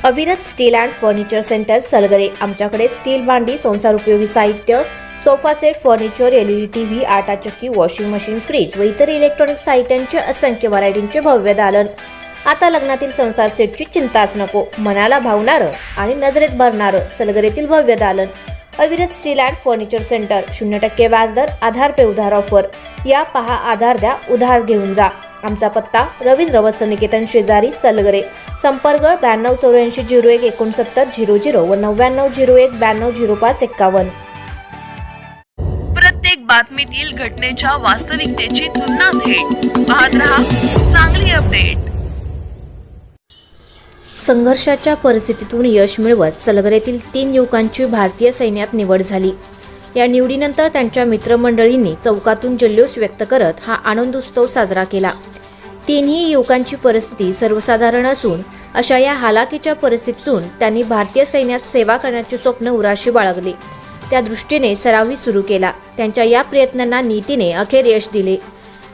अविरत steel and furniture centre Salgare. आमच्याकडे steel भांडी, संसार उपयोगी साहित्य, sofa set, furniture, LED TV, आटा चक्की, वॉशिंग मशीन, फ्रीज व इतर इलेक्ट्रॉनिक साहित्यांचे असंख्य व्हरायटींचे भव्य दालन। आता लग्नातील संसार सेटची चिंताच नको, मनाला भावणारं आणि नजरेत भरणारं सलगरेतील भव्य दालन। अविरत स्टील अँड फर्निचर सेंटर, 0% व्याजदर, आधार पे उधार ऑफर। या पहा, आधार द्या, उधार घेऊन जा। आमचा पत्ता रवींद्र वस्त्र निकेतन शेजारी सलगरे। संपर्क 9284016900 व 9901920551। प्रत्येक बातमीतील घटनेच्या वास्तविकतेची तुलना थेट पाहत रहा चांगली अपडेट। संघर्षाच्या परिस्थितीतून यश मिळवत सलगरेतील 3 युवकांची भारतीय सैन्यात निवड झाली। या निवडीनंतर त्यांच्या मित्रमंडळींनी चौकातून जल्लोष व्यक्त करत हा आनंदोत्सव साजरा केला। तिन्ही युवकांची परिस्थिती सर्वसाधारण असून अशा या हालाकीच्या परिस्थितीतून त्यांनी भारतीय सैन्यात सेवा करण्याचे स्वप्न उराशी बाळगले। त्या दृष्टीने सरावही सुरू केला। त्यांच्या या प्रयत्नांना नीतीने अखेर यश दिले।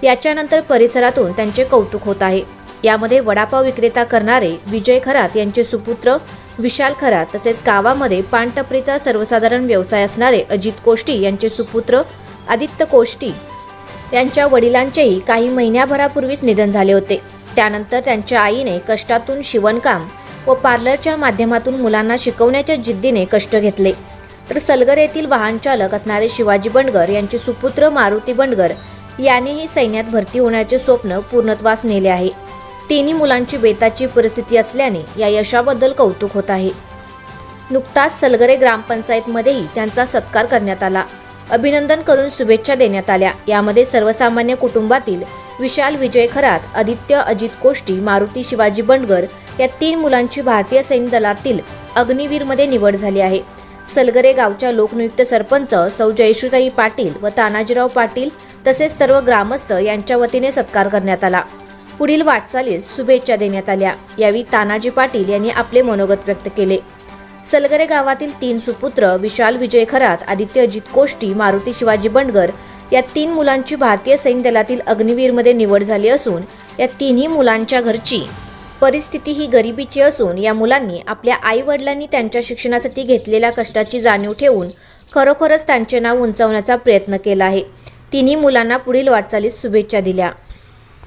याच्यानंतर परिसरातून त्यांचे कौतुक होत आहे। यामध्ये वडापाव विक्रेता करणारे विजय खरात यांचे सुपुत्र विशाल खरात, तसेच गावामध्ये पानटपरीचा सर्वसाधारण व्यवसाय असणारे अजित कोष्टी यांचे सुपुत्र आदित्य कोष्टी यांच्या वडिलांचेही काही महिन्याभरापूर्वीच निधन झाले होते। त्यानंतर त्यांच्या आईने कष्टातून शिवणकाम व पार्लरच्या माध्यमातून मुलांना शिकवण्याच्या जिद्दीने कष्ट घेतले। तर सलगर येथील वाहन चालक असणारे शिवाजी बंडगर यांचे सुपुत्र मारुती बंडगर यांनीही सैन्यात भरती होण्याचे स्वप्न पूर्णत्वास नेले आहे। तिन्ही मुलांची बेताची परिस्थिती असल्याने या यशाबद्दल कौतुक होत आहे। नुकताच सलगरे ग्रामपंचायतमध्येही त्यांचा सत्कार करण्यात आला। अभिनंदन करून शुभेच्छा देण्यात आल्या। यामध्ये सर्वसामान्य कुटुंबातील विशाल विजय खरात, आदित्य अजित कोष्टी, मारुती शिवाजी बंडगर या 3 मुलांची भारतीय सैन्य दलातील अग्निवीरमध्ये निवड झाली आहे। सलगरे गावच्या लोकनियुक्त सरपंच सौ जयश्रीताई पाटील व तानाजीराव पाटील तसेच सर्व ग्रामस्थ यांच्या वतीने सत्कार करण्यात आला। पुढील वाटचालीस शुभेच्छा देण्यात आल्या। यावेळी तानाजी पाटील यांनी आपले मनोगत व्यक्त केले। सलगरे गावातील 3 सुपुत्र विशाल विजय खरात, आदित्य अजित कोष्टी, मारुती शिवाजी बंडगर या 3 मुलांची भारतीय सैन्य दलातील अग्निवीरमध्ये निवड झाली असून या तिन्ही मुलांच्या घरची परिस्थिती ही गरिबीची असून या मुलांनी आपल्या आई-वडिलांनी त्यांच्या शिक्षणासाठी घेतलेल्या कष्टाची जाणीव ठेवून खरोखरच त्यांचे नाव उंचावण्याचा प्रयत्न केला आहे। तिन्ही मुलांना पुढील वाटचालीस शुभेच्छा दिल्या।